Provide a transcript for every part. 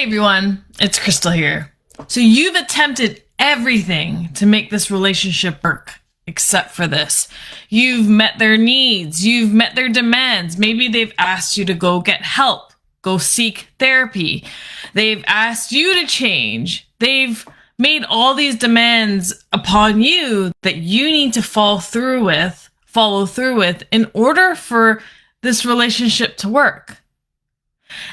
everyone, it's Krystallee here. So you've attempted everything to make this relationship work, except for this. You've met their needs, you've met their demands. Maybe they've asked you to go get help, go seek therapy. They've asked you to change. They've made all these demands upon you that you need to follow through with in order for this relationship to work.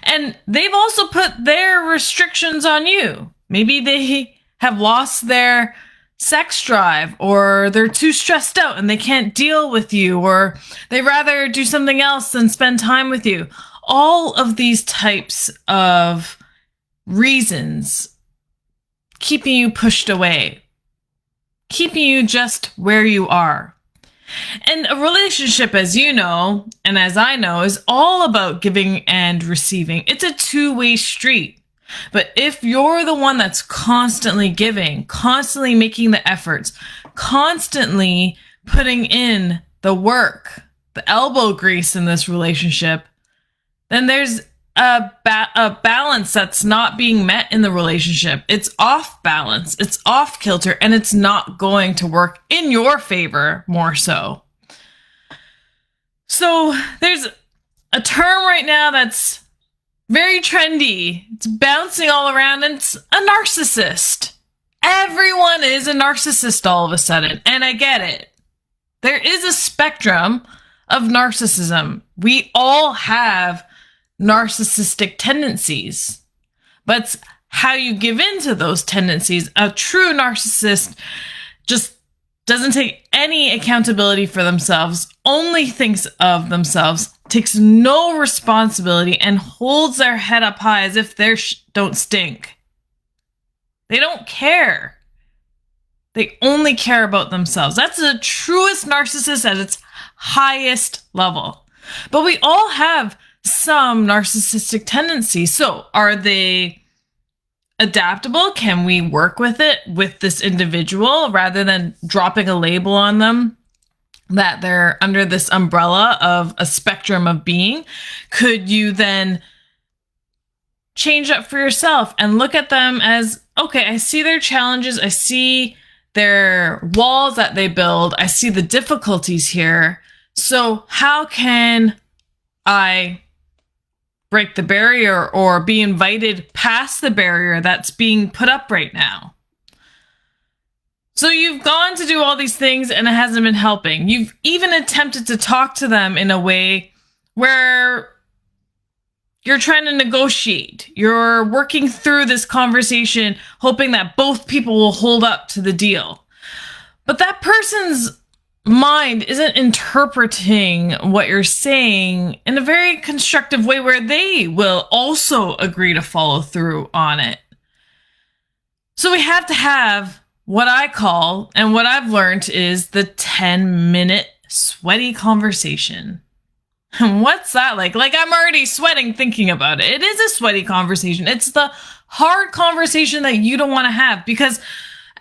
And they've also put their restrictions on you. Maybe they have lost their sex drive, or they're too stressed out and they can't deal with you, or they'd rather do something else than spend time with you. All of these types of reasons keeping you pushed away, keeping you just where you are. And a relationship, as you know, and as I know, is all about giving and receiving. It's a two-way street. But if you're the one that's constantly giving, constantly making the efforts, constantly putting in the work, the elbow grease in this relationship, then there's a balance that's not being met in the relationship. It's off balance, it's off kilter, and it's not going to work in your favor more so. So there's a term right now that's very trendy. It's bouncing all around, and it's a narcissist. Everyone is a narcissist all of a sudden, and I get it. There is a spectrum of narcissism. We all have narcissistic tendencies, but it's how you give in to those tendencies. A true narcissist just doesn't take any accountability for themselves, only thinks of themselves, takes no responsibility, and holds their head up high as if they don't stink. They don't care. They only care about themselves. That's the truest narcissist at its highest level. But we all have some narcissistic tendencies. So are they adaptable? Can we work with it with this individual rather than dropping a label on them that they're under this umbrella of a spectrum of being? Could you then change up for yourself and look at them as, okay, I see their challenges, I see their walls that they build, I see the difficulties here. So how can I break the barrier or be invited past the barrier that's being put up right now? So you've gone to do all these things and it hasn't been helping. You've even attempted to talk to them in a way where you're trying to negotiate. You're working through this conversation, hoping that both people will hold up to the deal. But that person's mind isn't interpreting what you're saying in a very constructive way where they will also agree to follow through on it. So we have to have what I call, and what I've learned is the 10-minute sweaty conversation. And what's that like? Like, I'm already sweating thinking about it. It is a sweaty conversation. It's the hard conversation that you don't want to have, because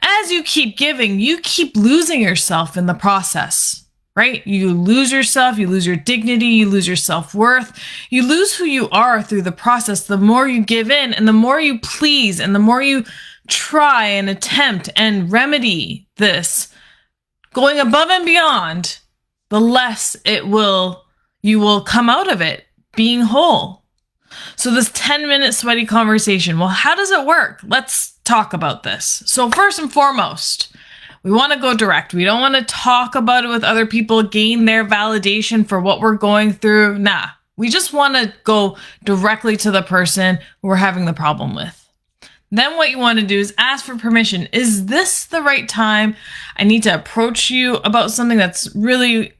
as you keep giving, you keep losing yourself in the process, right? You lose yourself, you lose your dignity, you lose your self-worth, you lose who you are through the process. The more you give in and the more you please and the more you try and attempt and remedy this, going above and beyond, the less you will come out of it being whole. So this 10-minute sweaty conversation, well, how does it work? Let's talk about this. So first and foremost, we want to go direct. We don't want to talk about it with other people, gain their validation for what we're going through. Nah, we just want to go directly to the person who we're having the problem with. Then what you want to do is ask for permission. Is this the right time? I need to approach you about something that's really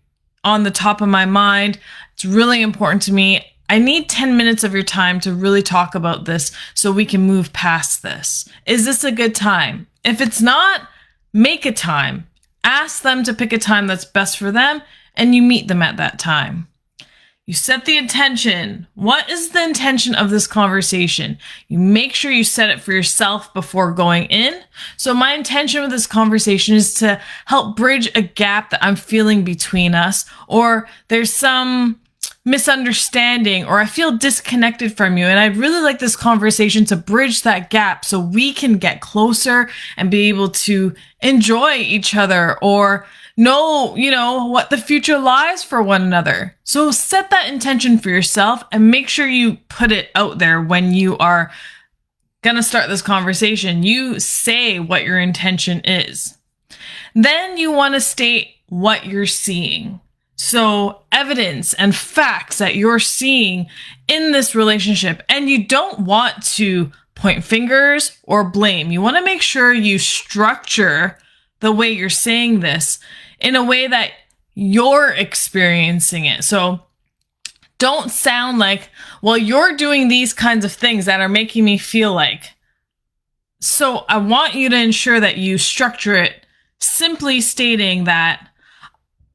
on the top of my mind. It's really important to me. I need 10 minutes of your time to really talk about this so we can move past this. Is this a good time? If it's not, make a time. Ask them to pick a time that's best for them, and you meet them at that time. You set the intention. What is the intention of this conversation? You make sure you set it for yourself before going in. So my intention with this conversation is to help bridge a gap that I'm feeling between us, or there's some misunderstanding, or I feel disconnected from you. And I'd really like this conversation to bridge that gap so we can get closer and be able to enjoy each other or know, what the future lies for one another. So set that intention for yourself and make sure you put it out there when you are going to start this conversation. You say what your intention is. Then you want to state what you're seeing. So evidence and facts that you're seeing in this relationship. And you don't want to point fingers or blame. You want to make sure you structure the way you're saying this in a way that you're experiencing it. So don't sound like, well, you're doing these kinds of things that are making me feel like. So I want you to ensure that you structure it simply stating that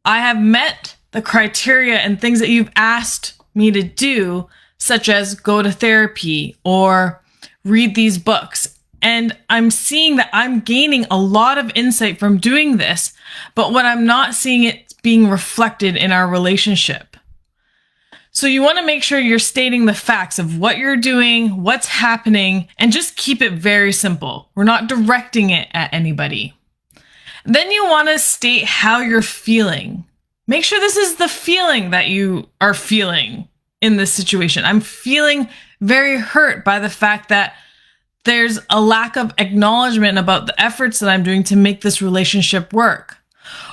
I have met the criteria and things that you've asked me to do, such as go to therapy or read these books. And I'm seeing that I'm gaining a lot of insight from doing this, but what I'm not seeing it being reflected in our relationship. So you want to make sure you're stating the facts of what you're doing, what's happening, and just keep it very simple. We're not directing it at anybody. Then you want to state how you're feeling. Make sure this is the feeling that you are feeling in this situation. I'm feeling very hurt by the fact that there's a lack of acknowledgement about the efforts that I'm doing to make this relationship work.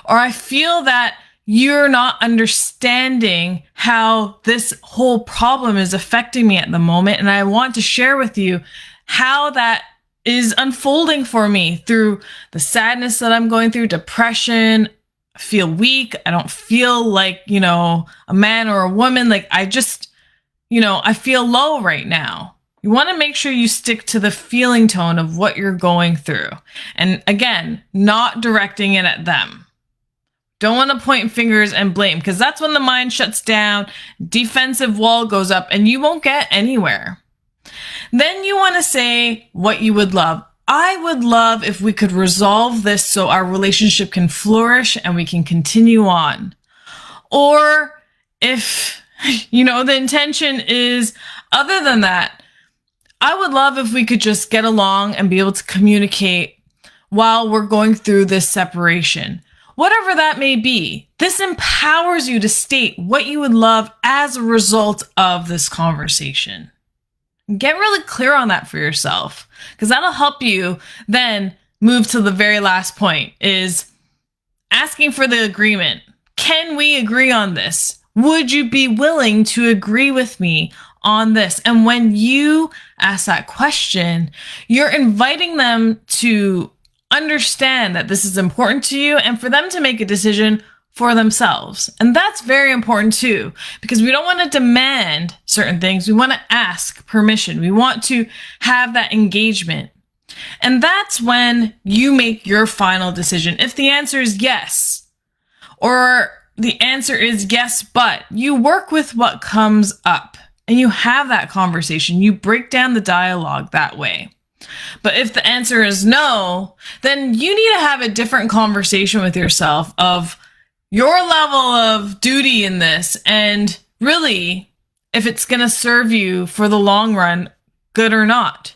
Or I feel that you're not understanding how this whole problem is affecting me at the moment. And I want to share with you how that is unfolding for me through the sadness that I'm going through, depression. I feel weak. I don't feel like, a man or a woman. Like I just, I feel low right now. You want to make sure you stick to the feeling tone of what you're going through. And again, not directing it at them. Don't want to point fingers and blame, because that's when the mind shuts down, defensive wall goes up, and you won't get anywhere. Then you want to say what you would love. I would love if we could resolve this so our relationship can flourish and we can continue on. Or if, the intention is other than that, I would love if we could just get along and be able to communicate while we're going through this separation. Whatever that may be, this empowers you to state what you would love as a result of this conversation. Get really clear on that for yourself, because that'll help you then move to the very last point, is asking for the agreement. Can we agree on this? Would you be willing to agree with me on this? And when you ask that question, you're inviting them to understand that this is important to you and for them to make a decision for themselves. And that's very important too, because we don't want to demand certain things. We want to ask permission. We want to have that engagement. And that's when you make your final decision. If the answer is yes, or the answer is yes, but you work with what comes up and you have that conversation. You break down the dialogue that way. But if the answer is no, then you need to have a different conversation with yourself of your level of duty in this, and really if it's going to serve you for the long run, good or not.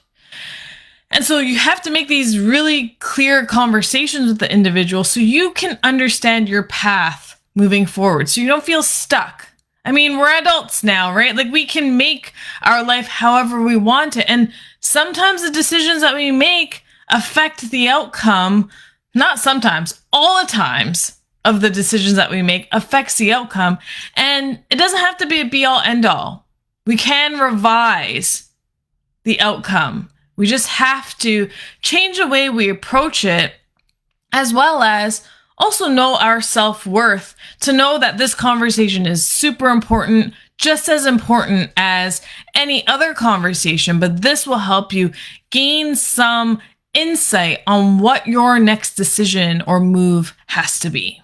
And so you have to make these really clear conversations with the individual so you can understand your path moving forward, so you don't feel stuck. I mean, we're adults now, right? Like we can make our life however we want it. And sometimes the decisions that we make affect the outcome. Not sometimes, all the times of the decisions that we make affects the outcome. And it doesn't have to be a be all end all. We can revise the outcome. We just have to change the way we approach it, as well as also know our self-worth, to know that this conversation is super important, just as important as any other conversation, but this will help you gain some insight on what your next decision or move has to be.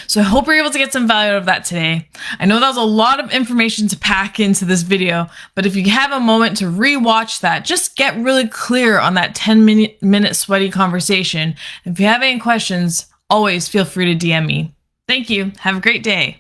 So I hope you're able to get some value out of that today. I know that was a lot of information to pack into this video, but if you have a moment to rewatch that, just get really clear on that 10-minute sweaty conversation. If you have any questions, always feel free to DM me. Thank you. Have a great day.